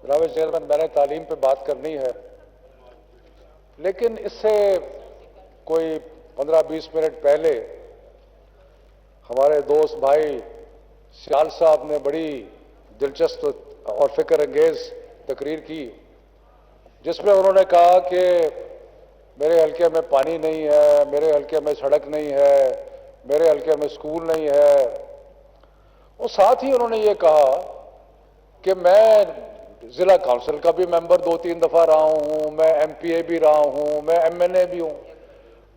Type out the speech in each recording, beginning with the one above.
جناب چیئرمین، میں نے تعلیم پہ بات کرنی ہے، لیکن اس سے کوئی 15-20 منٹ پہلے ہمارے دوست بھائی سیال صاحب نے بڑی دلچسپ اور فکر انگیز تقریر کی، جس میں انہوں نے کہا کہ میرے حلقے میں پانی نہیں ہے، میرے حلقے میں سڑک نہیں ہے، میرے حلقے میں اسکول نہیں ہے، اور ساتھ ہی انہوں نے یہ کہا کہ میں ضلع کونسل کا بھی ممبر 2-3 دفعہ رہا ہوں، میں ایم پی اے بھی رہا ہوں، میں ایم این اے بھی ہوں۔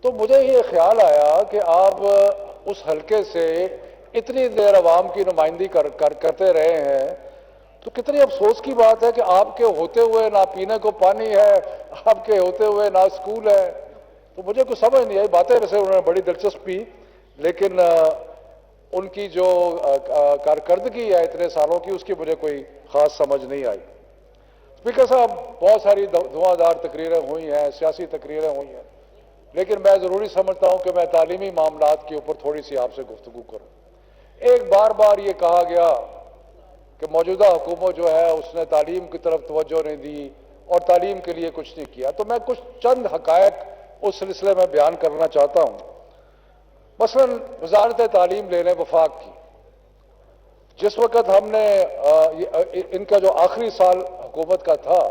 تو مجھے یہ خیال آیا کہ آپ اس حلقے سے اتنی دیر عوام کی نمائندگی کرتے رہے ہیں، تو کتنی افسوس کی بات ہے کہ آپ کے ہوتے ہوئے نہ پینے کو پانی ہے، آپ کے ہوتے ہوئے نہ اسکول ہے۔ تو مجھے کچھ سمجھ نہیں آئی، باتیں ویسے انہوں نے بڑی دلچسپ کی، لیکن ان کی جو کارکردگی ہے اتنے سالوں کی، اس کی مجھے کوئی خاص سمجھ نہیں آئی۔ اسپیکر صاحب، بہت ساری دھواں دار تقریریں ہوئی ہیں، سیاسی تقریریں ہوئی ہیں، لیکن میں ضروری سمجھتا ہوں کہ میں تعلیمی معاملات کے اوپر تھوڑی سی آپ سے گفتگو کروں۔ ایک بار بار یہ کہا گیا کہ موجودہ حکومت جو ہے اس نے تعلیم کی طرف توجہ نہیں دی اور تعلیم کے لیے کچھ نہیں کیا، تو میں کچھ چند حقائق اس سلسلے میں بیان کرنا چاہتا ہوں۔ مثلا وزارت تعلیم لے لیں وفاق کی، جس وقت ہم نے ان کا جو آخری سال حکومت کا تھا،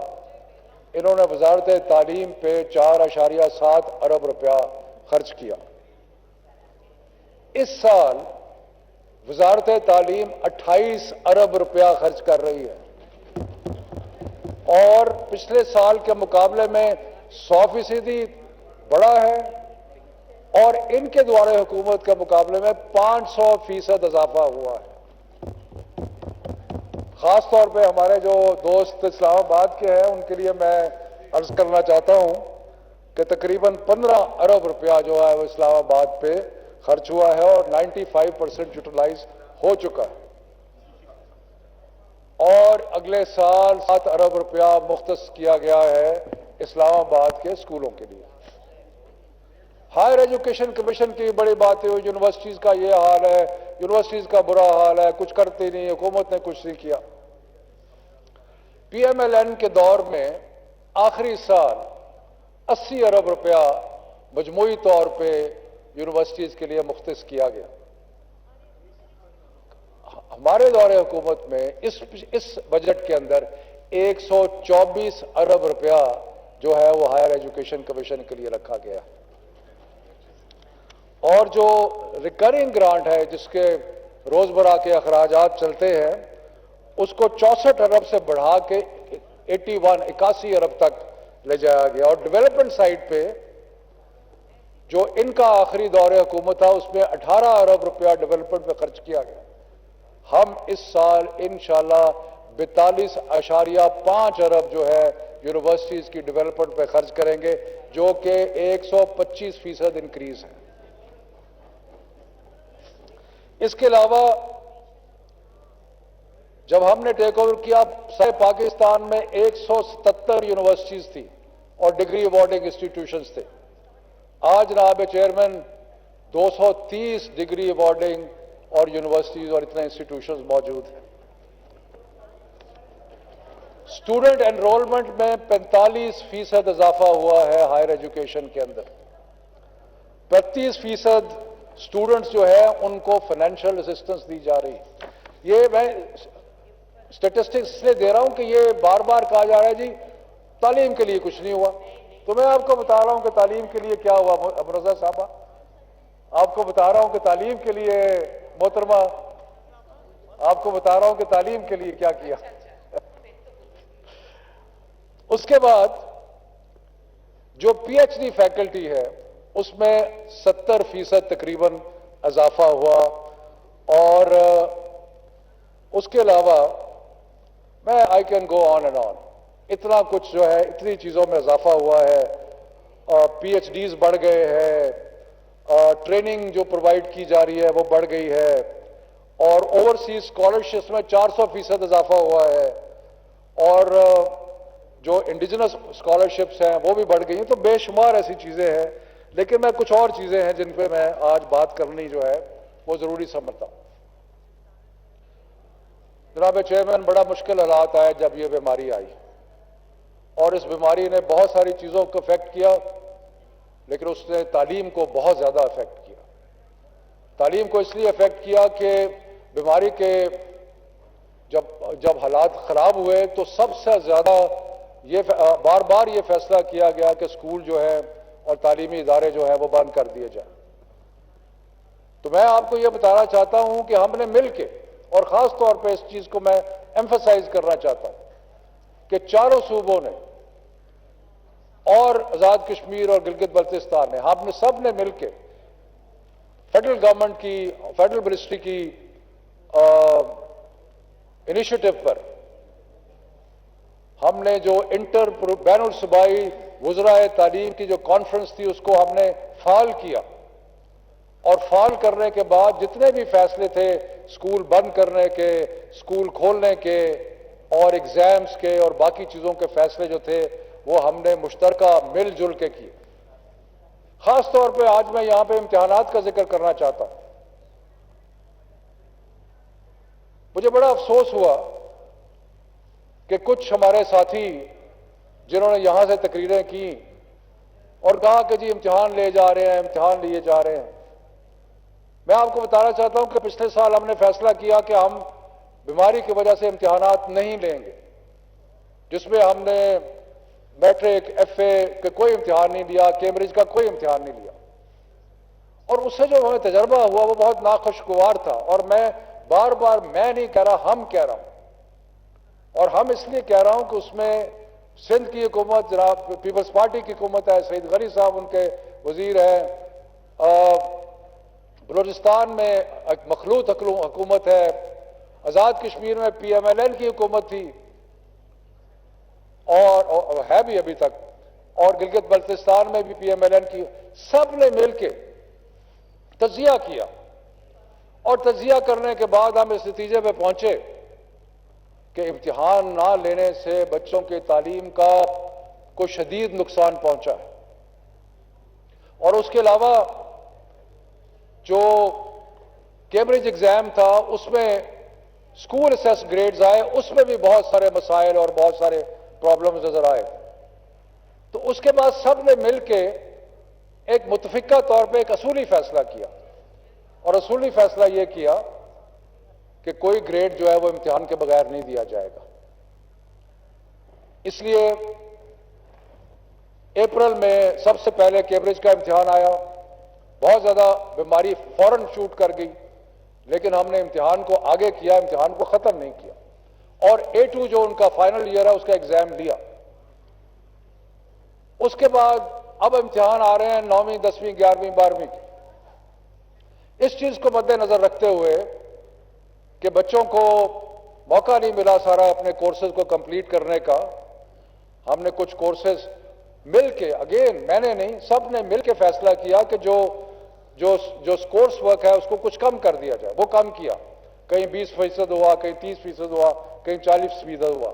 انہوں نے وزارت تعلیم پہ 4.7 ارب روپیہ خرچ کیا۔ اس سال وزارت تعلیم 28 ارب روپیہ خرچ کر رہی ہے، اور پچھلے سال کے مقابلے میں 100% بڑا ہے، اور ان کے دوارے حکومت کے مقابلے میں 500% اضافہ ہوا ہے۔ خاص طور پہ ہمارے جو دوست اسلام آباد کے ہیں ان کے لیے میں عرض کرنا چاہتا ہوں کہ تقریباً 15 ارب روپیہ جو ہے وہ اسلام آباد پہ خرچ ہوا ہے، اور 95% یوٹیلائز ہو چکا ہے، اور اگلے سال 7 ارب روپیہ مختص کیا گیا ہے اسلام آباد کے اسکولوں کے لیے۔ ہائر ایجوکیشن کمیشن کی بڑی باتیں ہوئی، یونیورسٹیز کا یہ حال ہے، یونیورسٹیز کا برا حال ہے، کچھ کرتی نہیں، حکومت نے کچھ نہیں کیا۔ پی ایم ایل این کے دور میں آخری سال 80 ارب روپیہ مجموعی طور پہ یونیورسٹیز کے لیے مختص کیا گیا۔ ہمارے دور حکومت میں اس بجٹ کے اندر 124 ارب روپیہ جو ہے وہ ہائر ایجوکیشن کمیشن کے لیے رکھا گیا، اور جو ریکرنگ گرانٹ ہے جس کے روزمرہ کے اخراجات چلتے ہیں، اس کو 64 ارب سے بڑھا کے 81 ارب تک لے جایا گیا، اور ڈیولپمنٹ سائٹ پہ جو ان کا آخری دور حکومت تھا اس میں 18 ارب روپیہ ڈیولپمنٹ پہ خرچ کیا گیا۔ ہم اس سال انشاءاللہ 42.5 ارب جو ہے یونیورسٹیز کی ڈیولپمنٹ پہ خرچ کریں گے، جو کہ 125% انکریز ہے۔ اس کے علاوہ جب ہم نے ٹیک اوور کیا، سارے پاکستان میں 177 یونیورسٹیز تھی اور ڈگری ایوارڈنگ انسٹیٹیوشنز تھے۔ آج جناب چیئرمین 230 ڈگری ایوارڈنگ اور یونیورسٹیز اور اتنے انسٹیٹیوشنز موجود ہیں۔ اسٹوڈنٹ انرولمنٹ میں 45% اضافہ ہوا ہے ہائر ایجوکیشن کے اندر۔ 35% اسٹوڈنٹس جو ہے ان کو فائنینشیل اسسٹنس دی جا رہی ہے۔ یہ میں اسٹیٹسٹکس اس لیے دے رہا ہوں کہ یہ بار بار کہا جا رہا ہے جی تعلیم کے لیے کچھ نہیں ہوا، تو میں آپ کو بتا رہا ہوں کہ تعلیم کے لیے کیا ہوا۔ ابرزہ صاحبہ، آپ کو بتا رہا ہوں کہ تعلیم کے لیے، محترمہ آپ کو بتا رہا ہوں کہ تعلیم کے لیے کیا کیا۔ اس کے بعد جو پی ایچ ڈی فیکلٹی ہے اس میں 70% تقریباً اضافہ ہوا، اور اس کے علاوہ میں I can go on and on, اتنا کچھ جو ہے، اتنی چیزوں میں اضافہ ہوا ہے۔ پی ایچ ڈیز بڑھ گئے ہیں، ٹریننگ جو پرووائڈ کی جا رہی ہے وہ بڑھ گئی ہے، اور اوورسیز اسکالرشپس میں 400% اضافہ ہوا ہے، اور جو انڈیجنس اسکالرشپس ہیں وہ بھی بڑھ گئی ہیں۔ تو بے شمار ایسی چیزیں ہیں، لیکن میں کچھ اور چیزیں ہیں جن پہ میں آج بات کرنی جو ہے وہ ضروری سمجھتا ہوں۔ جناب چیئرمین، بڑا مشکل حالات آئے جب یہ بیماری آئی، اور اس بیماری نے بہت ساری چیزوں کو افیکٹ کیا، لیکن اس نے تعلیم کو بہت زیادہ افیکٹ کیا۔ تعلیم کو اس لیے افیکٹ کیا کہ بیماری کے جب حالات خراب ہوئے تو سب سے زیادہ بار بار یہ فیصلہ کیا گیا کہ اسکول جو ہے اور تعلیمی ادارے جو ہیں وہ بند کر دیے جائیں۔ تو میں آپ کو یہ بتانا چاہتا ہوں کہ ہم نے مل کے، اور خاص طور پہ اس چیز کو میں ایمفسائز کرنا چاہتا ہوں کہ چاروں صوبوں نے اور آزاد کشمیر اور گلگت بلتستان نے، ہم نے سب نے مل کے فیڈرل گورنمنٹ کی، فیڈرل منسٹری کی انیشیٹو پر ہم نے جو بین الصوبائی وزرائے تعلیم کی جو کانفرنس تھی اس کو ہم نے فعال کیا، اور فعال کرنے کے بعد جتنے بھی فیصلے تھے اسکول بند کرنے کے، اسکول کھولنے کے، اور ایگزامز کے اور باقی چیزوں کے فیصلے جو تھے وہ ہم نے مشترکہ مل جل کے کیے۔ خاص طور پہ آج میں یہاں پہ امتحانات کا ذکر کرنا چاہتا ہوں۔ مجھے بڑا افسوس ہوا کہ کچھ ہمارے ساتھی جنہوں نے یہاں سے تقریریں کی اور کہا کہ جی امتحان لے جا رہے ہیں، امتحان لیے جا رہے ہیں۔ میں آپ کو بتانا چاہتا ہوں کہ پچھلے سال ہم نے فیصلہ کیا کہ ہم بیماری کی وجہ سے امتحانات نہیں لیں گے، جس میں ہم نے میٹرک، ایف اے کا کوئی امتحان نہیں لیا، کیمبرج کا کوئی امتحان نہیں لیا، اور اس سے جو ہمیں تجربہ ہوا وہ بہت ناخوشگوار تھا۔ اور میں بار بار میں نہیں کہہ رہا، ہم کہہ رہا ہوں، اور ہم اس لیے کہہ رہا ہوں کہ اس میں سندھ کی حکومت، جناب پیپلز پارٹی کی حکومت ہے، سعید غنی صاحب ان کے وزیر ہیں، بلوچستان میں ایک مخلوط حکومت ہے، آزاد کشمیر میں پی ایم ایل این کی حکومت تھی اور ہے بھی ابھی تک، اور گلگت بلتستان میں بھی پی ایم ایل این کی، سب نے مل کے تجزیہ کیا، اور تجزیہ کرنے کے بعد ہم اس نتیجے پہ پہنچے کہ امتحان نہ لینے سے بچوں کی تعلیم کا کوئی شدید نقصان پہنچا ہے، اور اس کے علاوہ جو کیمبرج ایگزام تھا اس میں اسکول اسیس گریڈز آئے، اس میں بھی بہت سارے مسائل اور بہت سارے پرابلمز نظر آئے۔ تو اس کے بعد سب نے مل کے ایک متفقہ طور پہ ایک اصولی فیصلہ کیا، اور اصولی فیصلہ یہ کیا کہ کوئی گریڈ جو ہے وہ امتحان کے بغیر نہیں دیا جائے گا۔ اس لیے اپریل میں سب سے پہلے کیمبرج کا امتحان آیا، بہت زیادہ بیماری فوراً شوٹ کر گئی، لیکن ہم نے امتحان کو آگے کیا، امتحان کو ختم نہیں کیا، اور A2 جو ان کا فائنل ایئر ہے اس کا ایگزام لیا۔ اس کے بعد اب امتحان آ رہے ہیں 9ویں، 10ویں، 11ویں، 12ویں کے۔ اس چیز کو مد نظر رکھتے ہوئے کہ بچوں کو موقع نہیں ملا سارا اپنے کورسز کو کمپلیٹ کرنے کا، ہم نے کچھ کورسز مل کے، اگین میں نے نہیں، سب نے مل کے فیصلہ کیا کہ جو کورس ورک ہے اس کو کچھ کم کر دیا جائے، وہ کم کیا، کہیں 20% ہوا، کہیں 30% ہوا، کہیں 40% ہوا۔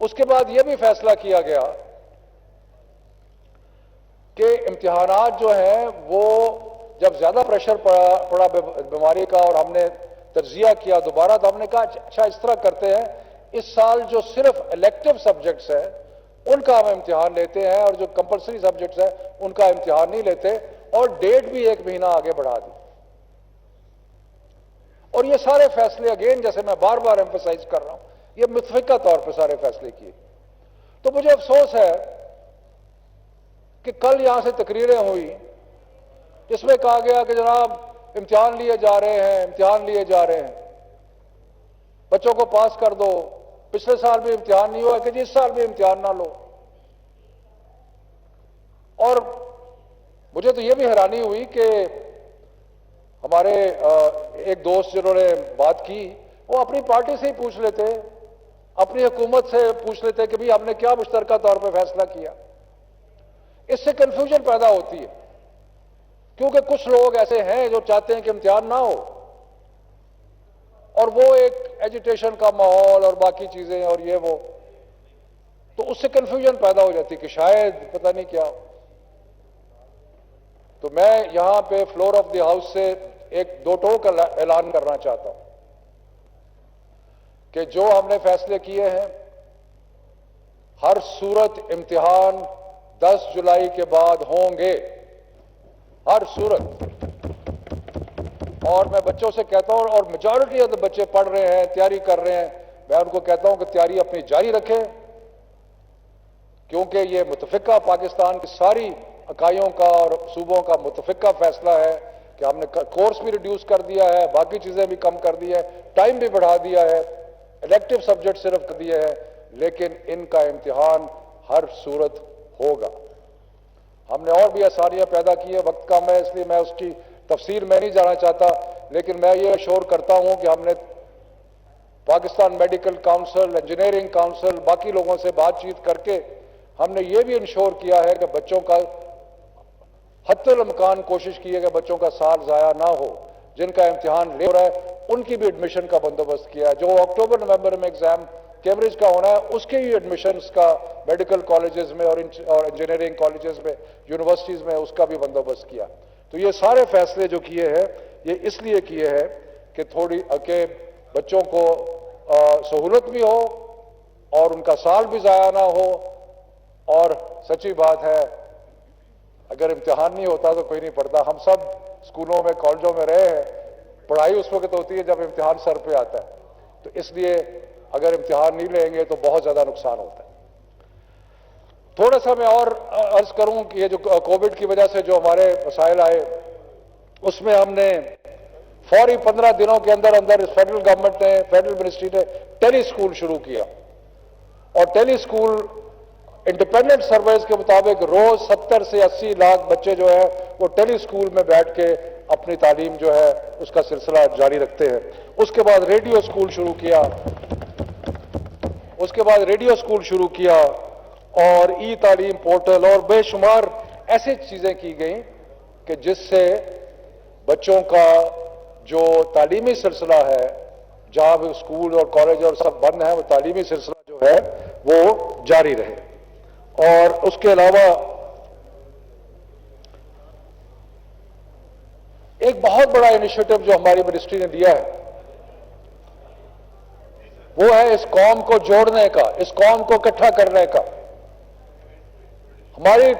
اس کے بعد یہ بھی فیصلہ کیا گیا کہ امتحانات جو ہیں وہ جب زیادہ پریشر پڑا بیماری کا، اور ہم نے تجزیہ کیا دوبارہ، تو ہم نے کہا اچھا اس طرح کرتے ہیں، اس سال جو صرف الیکٹو سبجیکٹس ہیں ان کا ہم امتحان لیتے ہیں، اور جو کمپلسری سبجیکٹس ہیں ان کا امتحان نہیں لیتے، اور ڈیٹ بھی 1 مہینہ آگے بڑھا دی۔ اور یہ سارے فیصلے اگین جیسے میں بار بار ایمفسائز کر رہا ہوں، یہ متفقہ طور پہ سارے فیصلے کیے۔ تو مجھے افسوس ہے کہ کل یہاں سے تقریریں ہوئی جس میں کہا گیا کہ جناب امتحان لیے جا رہے ہیں، امتحان لیے جا رہے ہیں، بچوں کو پاس کر دو، پچھلے سال بھی امتحان نہیں ہوا کہ جی اس سال بھی امتحان نہ لو۔ اور مجھے تو یہ بھی حیرانی ہوئی کہ ہمارے ایک دوست جنہوں نے بات کی وہ اپنی پارٹی سے ہی پوچھ لیتے، اپنی حکومت سے پوچھ لیتے کہ بھی ہم نے کیا مشترکہ طور پہ فیصلہ کیا۔ اس سے کنفیوژن پیدا ہوتی ہے، کیونکہ کچھ لوگ ایسے ہیں جو چاہتے ہیں کہ امتحان نہ ہو، اور وہ ایک ایجیٹیشن کا ماحول اور باقی چیزیں اور یہ وہ، تو اس سے کنفیوژن پیدا ہو جاتی کہ شاید پتہ نہیں کیا۔ تو میں یہاں پہ فلور آف دی ہاؤس سے ایک 2 ٹوک اعلان کرنا چاہتا ہوں کہ جو ہم نے فیصلے کیے ہیں، ہر صورت امتحان 10 جولائی کے بعد ہوں گے، ہر صورت۔ اور میں بچوں سے کہتا ہوں، اور میجورٹی آف بچے پڑھ رہے ہیں، تیاری کر رہے ہیں، میں ان کو کہتا ہوں کہ تیاری اپنی جاری رکھیں، کیونکہ یہ متفقہ پاکستان کی ساری اکائیوں کا اور صوبوں کا متفقہ فیصلہ ہے کہ ہم نے کورس بھی ریڈیوس کر دیا ہے، باقی چیزیں بھی کم کر دی ہیں، ٹائم بھی بڑھا دیا ہے، الیکٹو سبجیکٹ صرف کر دیے ہیں، لیکن ان کا امتحان ہر صورت ہوگا۔ ہم نے اور بھی آسانیاں پیدا کی ہیں، وقت کم ہے اس لیے میں اس کی تفصیل میں نہیں جانا چاہتا، لیکن میں یہ اشور کرتا ہوں کہ ہم نے Pakistan medical council, engineering council, باقی لوگوں سے بات چیت کر کے ہم نے یہ بھی انشور کیا ہے کہ بچوں کا حتی الامکان کوشش کی ہے کہ بچوں کا سال ضائع نہ ہو، جن کا امتحان لے رہا ہے ان کی بھی ایڈمیشن کا بندوبست کیا ہے، جو اکتوبر نومبر میں ایگزام کیمبرج کا ہونا ہے اس کے ہی ایڈمیشنز کا میڈیکل کالجز میں اور انجینئرنگ کالجز میں، یونیورسٹیز میں اس کا بھی بندوبست کیا۔ تو یہ سارے فیصلے جو کیے ہیں یہ اس لیے کیے ہیں کہ کہ بچوں کو سہولت بھی ہو اور ان کا سال بھی ضائع نہ ہو، اور سچی بات ہے اگر امتحان نہیں ہوتا تو کوئی نہیں پڑھتا۔ ہم سب اسکولوں میں کالجوں میں رہے ہیں، پڑھائی اس وقت ہوتی ہے جب امتحان سر پہ آتا ہے، تو اس لیے اگر امتحان نہیں لیں گے تو بہت زیادہ نقصان ہوتا ہے۔ تھوڑا سا میں اور عرض کروں کہ یہ جو کووڈ کی وجہ سے جو ہمارے مسائل آئے اس میں ہم نے فوری 15 دنوں کے اندر اندر فیڈرل گورنمنٹ نے، فیڈرل منسٹری نے ٹیلی اسکول شروع کیا، اور ٹیلی اسکول انڈیپینڈنٹ سرویز کے مطابق روز 70 سے 80 لاکھ بچے جو ہیں وہ ٹیلی اسکول میں بیٹھ کے اپنی تعلیم جو ہے اس کا سلسلہ جاری رکھتے ہیں۔ اس کے بعد ریڈیو اسکول شروع کیا، اور ای تعلیم پورٹل اور بے شمار ایسی چیزیں کی گئیں کہ جس سے بچوں کا جو تعلیمی سلسلہ ہے، جہاں بھی اسکول اور کالج اور سب بند ہیں، وہ تعلیمی سلسلہ جو ہے وہ جاری رہے۔ اور اس کے علاوہ ایک بہت بڑا انیشیٹو جو ہماری منسٹری نے دیا ہے وہ ہے اس قوم کو جوڑنے کا، اس قوم کو اکٹھا کرنے کا۔ ہماری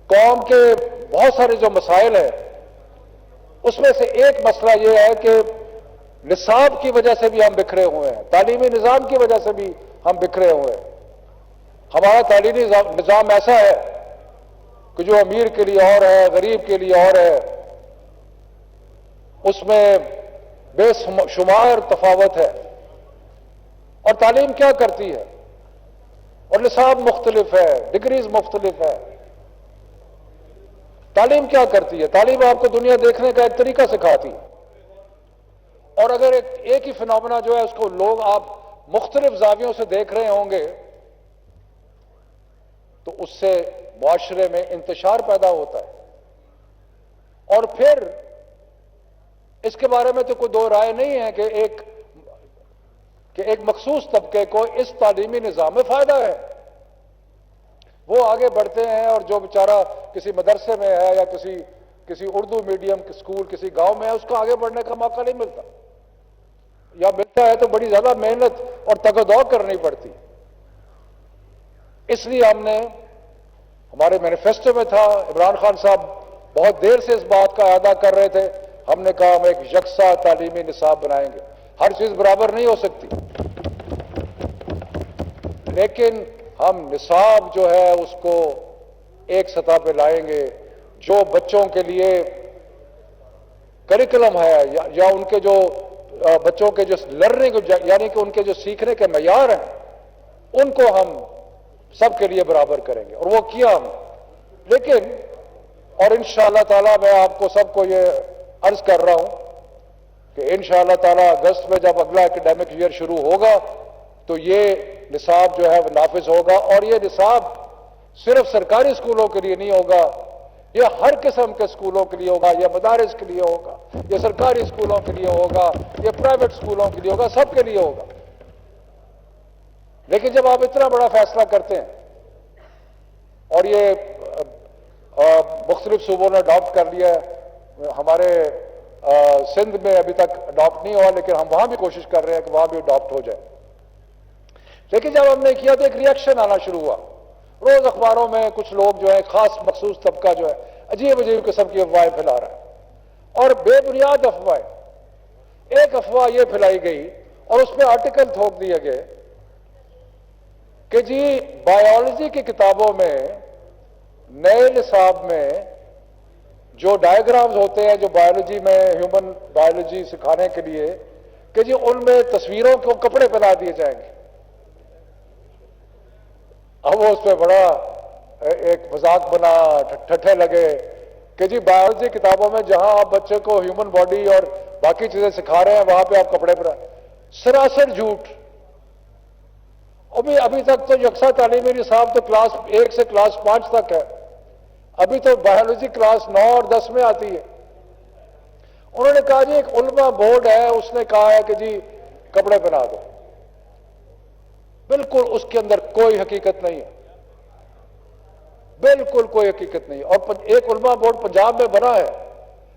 قوم کے بہت سارے جو مسائل ہیں اس میں سے ایک مسئلہ یہ ہے کہ نصاب کی وجہ سے بھی ہم بکھرے ہوئے ہیں، تعلیمی نظام کی وجہ سے بھی ہم بکھرے ہوئے ہیں۔ ہمارا تعلیمی نظام ایسا ہے کہ جو امیر کے لیے اور ہے، غریب کے لیے اور ہے، اس میں بے شمار تفاوت ہے۔ اور تعلیم کیا کرتی ہے، اور نصاب مختلف ہے، ڈگریز مختلف ہے۔ تعلیم کیا کرتی ہے؟ تعلیم آپ کو دنیا دیکھنے کا ایک طریقہ سکھاتی ہے، اور اگر ایک ہی فنامنا جو ہے اس کو لوگ آپ مختلف زاویوں سے دیکھ رہے ہوں گے تو اس سے معاشرے میں انتشار پیدا ہوتا ہے، اور پھر اس کے بارے میں تو کوئی دو رائے نہیں ہے کہ ایک مخصوص طبقے کو اس تعلیمی نظام میں فائدہ ہے، وہ آگے بڑھتے ہیں، اور جو بیچارہ کسی مدرسے میں ہے یا کسی اردو میڈیم اسکول کسی گاؤں میں ہے اس کو آگے بڑھنے کا موقع نہیں ملتا، یا ملتا ہے تو بڑی زیادہ محنت اور تگ و دو کرنی پڑتی۔ اس لیے ہم نے، ہمارے مینیفیسٹو میں تھا، عمران خان صاحب بہت دیر سے اس بات کا اعادہ کر رہے تھے، ہم نے کہا ہم ایک یکساں تعلیمی نصاب بنائیں گے۔ ہر چیز برابر نہیں ہو سکتی، لیکن ہم نصاب جو ہے اس کو ایک سطح پہ لائیں گے، جو بچوں کے لیے کریکلم ہے یا ان کے جو بچوں کے جو لرننگ یعنی کہ ان کے جو سیکھنے کے معیار ہیں ان کو ہم سب کے لیے برابر کریں گے، اور وہ کیا ہم۔ لیکن اور انشاءاللہ تعالی میں آپ کو سب کو یہ عرض کر رہا ہوں کہ انشاءاللہ تعالی اگست میں جب اگلا اکیڈیمک ایئر شروع ہوگا تو یہ نصاب جو ہے وہ نافذ ہوگا، اور یہ نصاب صرف سرکاری اسکولوں کے لیے نہیں ہوگا، یہ ہر قسم کے اسکولوں کے لیے ہوگا، یہ مدارس کے لیے ہوگا، یہ سرکاری اسکولوں کے لیے ہوگا، یہ پرائیویٹ اسکولوں کے لیے ہوگا، سب کے لیے ہوگا۔ لیکن جب آپ اتنا بڑا فیصلہ کرتے ہیں اور یہ مختلف صوبوں نے اڈاپٹ کر لیا ہے، ہمارے سندھ میں ابھی تک اڈاپٹ نہیں ہوا، لیکن ہم وہاں بھی کوشش کر رہے ہیں کہ وہاں بھی اڈاپٹ ہو جائے. لیکن جب ہم نے کیا تو ایک ریئیکشن آنا شروع ہوا. روز اخباروں میں کچھ لوگ جو ہے، خاص مخصوص طبقہ جو ہے، عجیب عجیب قسم کی افواہیں پھیلا رہا ہے، اور بے بنیاد افواہیں. ایک افواہ یہ پھیلائی گئی اور اس میں آرٹیکل تھوک دیے گئے کہ جی بایولوجی کی کتابوں میں نئے نصاب میں جو ڈائیگرامز ہوتے ہیں جو بایولوجی میں ہیومن بایولوجی سکھانے کے لیے، کہ جی ان میں تصویروں کو کپڑے پہنا دیے جائیں گے. اب وہ اس پہ بڑا ایک مذاق بنا، ٹھٹھے لگے کہ جی بایولوجی کتابوں میں جہاں آپ بچے کو ہیومن باڈی اور باقی چیزیں سکھا رہے ہیں وہاں پہ آپ کپڑے پہنا. سراسر جھوٹ. ابھی تک تو یکساں تعلیمی نصاب تو کلاس 1 سے کلاس 5 تک ہے. ابھی تو بایولوجی کلاس 9 اور 10 میں آتی ہے. انہوں نے کہا جی ایک علماء بورڈ ہے، اس نے کہا ہے کہ جی کپڑے پہنا دو. بالکل اس کے اندر کوئی حقیقت نہیں ہے، بالکل کوئی حقیقت نہیں. اور ایک علماء بورڈ پنجاب میں بنا ہے،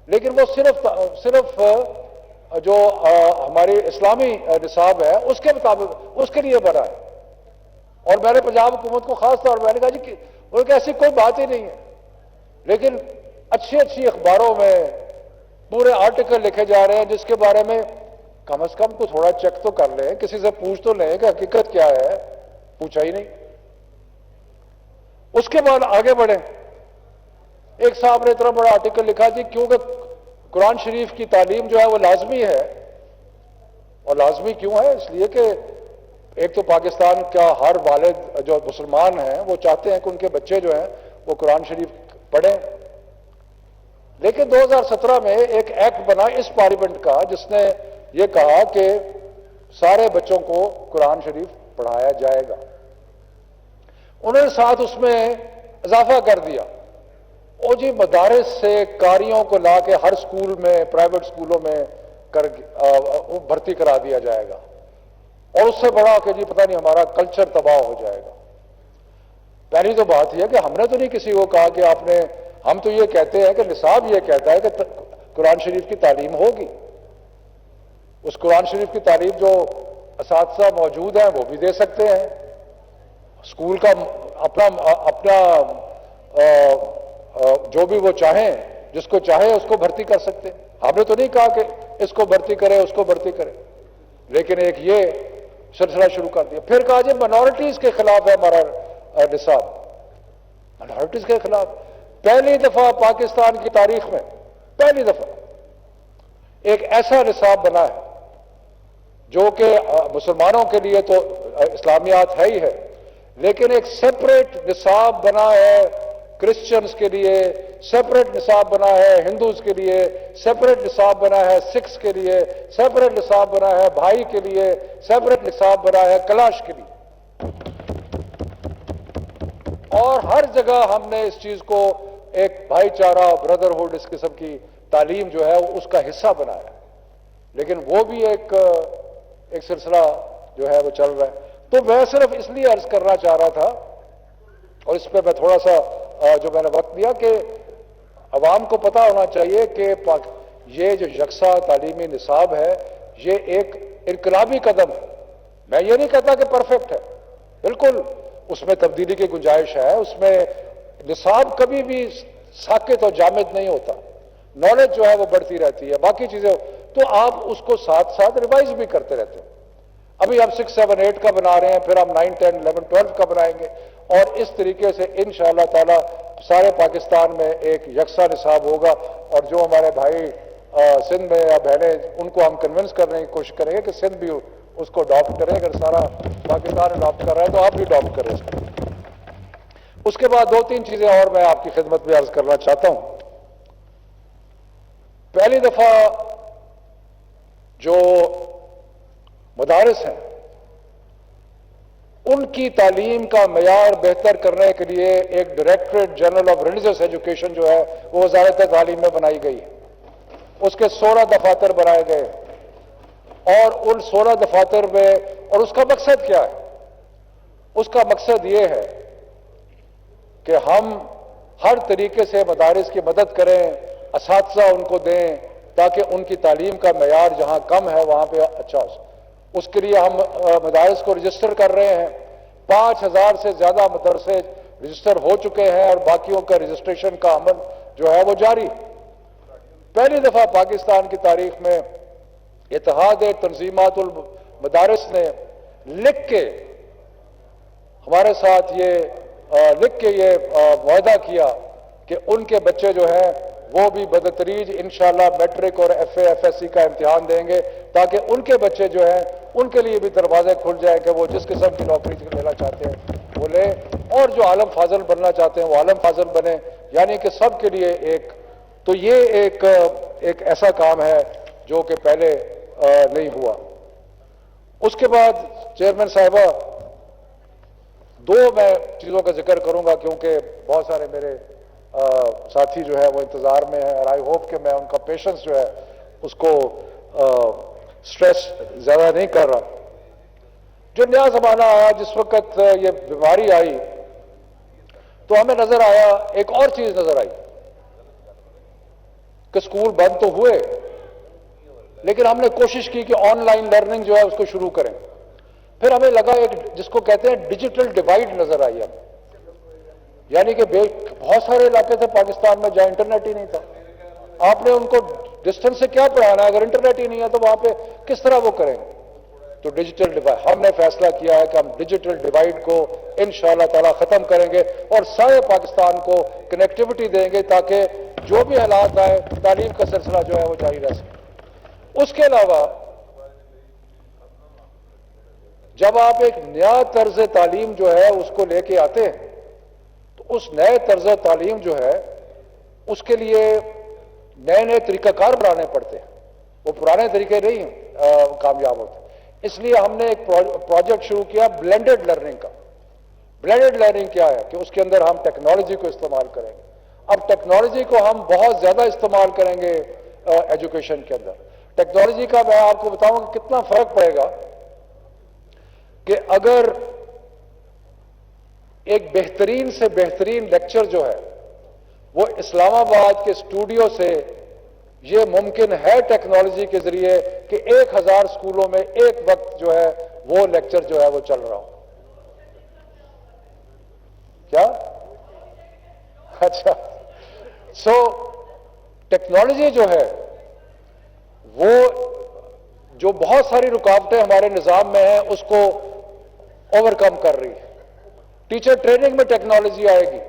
لیکن وہ صرف جو ہماری اسلامی نصاب ہے اس کے مطابق اس کے لیے بنا ہے. اور میں نے پنجاب حکومت کو خاص طور پر میں نے کہا جی کہ ایسی کوئی بات ہی نہیں ہے. لیکن اچھی اخباروں میں پورے آرٹیکل لکھے جا رہے ہیں جس کے بارے میں کم از کم کو تھوڑا چیک تو کر لیں، کسی سے پوچھ تو لیں کہ حقیقت کیا ہے. پوچھا ہی نہیں. اس کے بعد آگے بڑھیں. ایک صاحب نے اتنا بڑا آرٹیکل لکھا جی کیونکہ قرآن شریف کی تعلیم جو ہے وہ لازمی ہے. اور لازمی کیوں ہے؟ اس لیے کہ ایک تو پاکستان کا ہر والد جو مسلمان ہیں وہ چاہتے ہیں کہ ان کے بچے جو ہیں وہ قرآن شریف پڑھیں. لیکن 2017 میں ایک ایکٹ بنا اس پارلیمنٹ کا جس نے یہ کہا کہ سارے بچوں کو قرآن شریف پڑھایا جائے گا. انہوں نے ساتھ اس میں اضافہ کر دیا، او جی مدارس سے قاریوں کو لا کے ہر سکول میں، پرائیویٹ سکولوں میں بھرتی کرا دیا جائے گا. اور اس سے بڑا کہ جی پتہ نہیں ہمارا کلچر تباہ ہو جائے گا. پہلی تو بات یہ کہ ہم نے تو نہیں کسی کو کہا کہ آپ نے، ہم تو یہ کہتے ہیں کہ نصاب یہ کہتا ہے کہ قرآن شریف کی تعلیم ہوگی. اس قرآن شریف کی تعلیم جو اساتذہ موجود ہیں وہ بھی دے سکتے ہیں. اسکول کا اپنا جو بھی وہ چاہیں، جس کو چاہے اس کو بھرتی کر سکتے. ہم نے تو نہیں کہا کہ اس کو بھرتی کرے اس کو بھرتی کرے. لیکن ایک یہ سلسلہ شروع کر دیا. پھر کہا جی مائنورٹیز کے خلاف ہے ہمارا نصاب. مائنورٹیز کے خلاف پہلی دفعہ پاکستان کی تاریخ میں پہلی دفعہ ایک ایسا نصاب بنا ہے جو کہ مسلمانوں کے لیے تو اسلامیات ہے ہی ہے، لیکن ایک سیپریٹ نصاب بنا ہے کرسچنز کے لیے، سیپریٹ نصاب بنا ہے ہندوز کے لیے، سیپریٹ نصاب بنا ہے سکھس کے لیے، سیپریٹ نصاب بنا ہے بھائی کے لیے، سیپریٹ نصاب بنا ہے کلاش کے لیے. اور ہر جگہ ہم نے اس چیز کو ایک بھائی چارہ بردرہڈ اس قسم کی تعلیم جو ہے اس کا حصہ بنایا. لیکن وہ بھی ایک سلسلہ جو ہے وہ چل رہا ہے. تو میں صرف اس لیے عرض کرنا چاہ رہا تھا، اور اس پہ میں تھوڑا سا جو میں نے وقت دیا، کہ عوام کو پتہ ہونا چاہیے کہ یہ جو یکساں تعلیمی نصاب ہے یہ ایک انقلابی قدم ہے. میں یہ نہیں کہتا کہ پرفیکٹ ہے، بالکل اس میں تبدیلی کی گنجائش ہے. اس میں نصاب کبھی بھی ساکت اور جامد نہیں ہوتا. نالج جو ہے وہ بڑھتی رہتی ہے، باقی چیزیں تو آپ اس کو ساتھ ساتھ ریوائز بھی کرتے رہتے ہیں. ابھی ہم 6, 7, 8 کا بنا رہے ہیں، پھر ہم 9, 10, 11, 12 کا بنائیں گے. اور اس طریقے سے انشاءاللہ تعالی سارے پاکستان میں ایک یکساں نصاب ہوگا. اور جو ہمارے بھائی سندھ میں یا بہنیں ان کو ہم کنونس کرنے کی کوشش کریں گے کہ سندھ بھی اس کو اڈاپٹ کریں. اگر سارا پاکستان اڈاپٹ کر رہا ہے تو آپ بھی اڈاپٹ کریں اس کو. اس کے بعد 2-3 چیزیں اور میں آپ کی خدمت میں عرض کرنا چاہتا ہوں. پہلی دفعہ جو مدارس ہیں ان کی تعلیم کا معیار بہتر کرنے کے لیے ایک directorate general of religious education جو ہے وہ وزارت تعلیم میں بنائی گئی ہے. اس کے 16 دفاتر بنائے گئے، اور ان 16 دفاتر میں، اور اس کا مقصد کیا ہے؟ اس کا مقصد یہ ہے کہ ہم ہر طریقے سے مدارس کی مدد کریں، اساتذہ ان کو دیں، تاکہ ان کی تعلیم کا معیار جہاں کم ہے وہاں پہ اچھا ہو۔ اس کے لیے ہم مدارس کو رجسٹر کر رہے ہیں، 5000 سے زیادہ مدرسے رجسٹر ہو چکے ہیں اور باقیوں کا رجسٹریشن کا عمل جو ہے وہ جاری۔ پہلی دفعہ پاکستان کی تاریخ میں اتحاد تنظیمات المدارس نے لکھ کے ہمارے ساتھ یہ معاہدہ کیا کہ ان کے بچے جو ہیں وہ بھی بدتریج انشاءاللہ میٹرک اور F A F S C کا امتحان دیں گے، تاکہ ان کے بچے جو ہیں ان کے لیے بھی دروازے کھل جائیں کہ وہ جس قسم کی نوکری لینا چاہتے ہیں وہ لیں، اور جو عالم فاضل بننا چاہتے ہیں وہ عالم فاضل بنیں، یعنی کہ سب کے لیے تو یہ ایک ایسا کام ہے جو کہ پہلے نہیں ہوا۔ اس کے بعد چیئرمین صاحبہ میں چیزوں کا ذکر کروں گا کیونکہ بہت سارے میرے ساتھی جو ہے وہ انتظار میں ہیں، اور آئی ہوپ کہ میں ان کا پیشنس جو ہے اس کو سٹریس زیادہ نہیں کر رہا۔ جو نیا زمانہ آیا، جس وقت یہ بیماری آئی تو ہمیں نظر آیا، ایک اور چیز نظر آئی کہ سکول بند تو ہوئے لیکن ہم نے کوشش کی کہ آن لائن لرننگ جو ہے اس کو شروع کریں۔ پھر ہمیں لگا ایک جس کو کہتے ہیں ڈیجیٹل ڈیوائڈ نظر آئی ہمیں، یعنی کہ بہت سارے علاقے تھے پاکستان میں جہاں انٹرنیٹ ہی نہیں تھا۔ آپ نے ان کو ڈسٹینس سے کیا پڑھانا ہے اگر انٹرنیٹ ہی نہیں ہے تو وہاں پہ کس طرح وہ کریں گے؟ تو ڈیجیٹل ڈیوائڈ ہم نے فیصلہ کیا ہے کہ ہم ڈیجیٹل ڈیوائڈ کو انشاءاللہ تعالی ختم کریں گے اور سارے پاکستان کو کنیکٹیوٹی دیں گے تاکہ جو بھی حالات آئے تعلیم کا سلسلہ جو ہے وہ جاری رہ سکے۔ اس کے علاوہ جب آپ ایک نیا طرز تعلیم جو ہے اس کو لے کے آتے ہیں تو اس نئے طرز تعلیم جو ہے اس کے لیے نئے طریقہ کار بنانے پڑتے ہیں، وہ پرانے طریقے نہیں کامیاب ہوتے۔ اس لیے ہم نے ایک پروجیکٹ شروع کیا بلینڈڈ لرننگ کا۔ بلینڈڈ لرننگ کیا ہے کہ اس کے اندر ہم ٹیکنالوجی کو استعمال کریں گے۔ اب ٹیکنالوجی کو ہم بہت زیادہ استعمال کریں گے ایجوکیشن کے اندر۔ ٹیکنالوجی کا میں آپ کو بتاؤں کہ کتنا فرق پڑے گا کہ اگر ایک بہترین سے بہترین لیکچر جو ہے وہ اسلام آباد کے اسٹوڈیو سے یہ ممکن ہے ٹیکنالوجی کے ذریعے کہ 1000 سکولوں میں ایک وقت جو ہے وہ لیکچر جو ہے وہ چل رہا ہو۔ کیا؟ اچھا، ٹیکنالوجی جو ہے وہ جو بہت ساری رکاوٹیں ہمارے نظام میں ہیں اس کو اوور کم کر رہی ہے۔ ٹیچر ٹریننگ میں ٹیکنالوجی آئے گی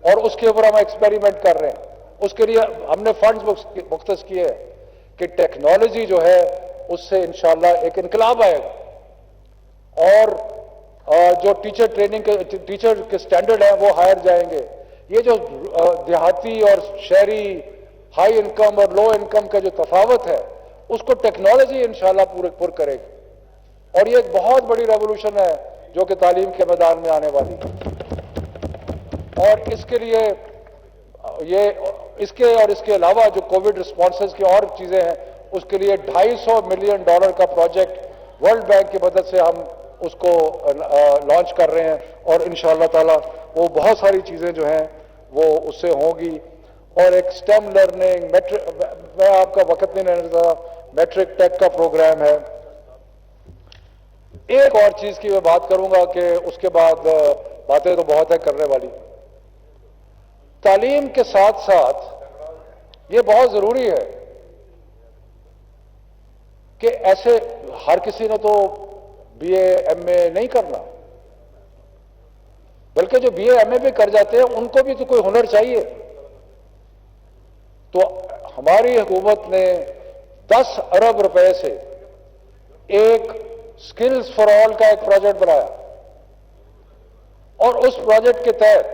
اور اس کے اوپر ہم ایکسپیریمنٹ کر رہے ہیں۔ اس کے لیے ہم نے فنڈز مختص کیے ہیں کہ ٹیکنالوجی جو ہے اس سے انشاءاللہ ایک انقلاب آئے گا اور جو ٹیچر ٹریننگ کے ٹیچر کے سٹینڈرڈ ہیں وہ ہائر جائیں گے۔ یہ جو دیہاتی اور شہری ہائی انکم اور لو انکم کا جو تفاوت ہے اس کو ٹیکنالوجی انشاءاللہ پر کرے گی، اور یہ ایک بہت بڑی ریولوشن ہے جو کہ تعلیم کے میدان میں آنے والی ہے۔ اور اس کے لیے اس کے علاوہ جو کووڈ رسپانسز کی اور چیزیں ہیں اس کے لیے $250 ملین کا پروجیکٹ ورلڈ بینک کی مدد سے ہم اس کو لانچ کر رہے ہیں، اور انشاءاللہ تعالی وہ بہت ساری چیزیں جو ہیں وہ اس سے ہوں گی۔ اور ایک سٹیم لرننگ میں آپ کا وقت نہیں رہنے دیتا، میٹرک ٹیک کا پروگرام ہے۔ ایک اور چیز کی میں بات کروں گا کہ اس کے بعد باتیں تو بہت ہے کرنے والی۔ تعلیم کے ساتھ ساتھ یہ بہت ضروری ہے کہ ایسے ہر کسی نے تو بی اے ایم اے نہیں کرنا، بلکہ جو بی اے ایم اے بھی کر جاتے ہیں ان کو بھی تو کوئی ہنر چاہیے۔ تو ہماری حکومت نے 10 ارب روپے سے ایک سکلز فار آل کا ایک پروجیکٹ بنایا، اور اس پروجیکٹ کے تحت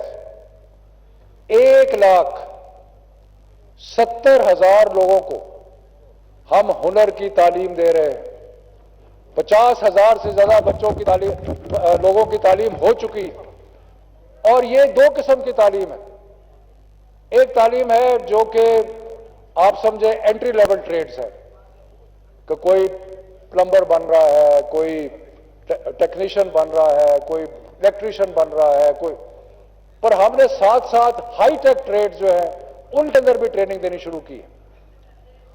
1,70,000 لوگوں کو ہم ہنر کی تعلیم دے رہے ہیں۔ 50,000 سے زیادہ بچوں کی لوگوں کی تعلیم ہو چکی، اور یہ 2 قسم کی تعلیم ہے۔ ایک تعلیم ہے جو کہ آپ سمجھیں انٹری لیول ٹریڈز ہے کہ کوئی پلمبر بن رہا ہے، کوئی ٹیکنیشین بن رہا ہے، کوئی الیکٹریشین بن رہا ہے، پر ہم نے ساتھ ساتھ ہائی ٹیک ٹریڈ جو ہیں ان کے اندر بھی ٹریننگ دینی شروع کی ہے۔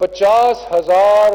50,000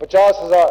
50,000।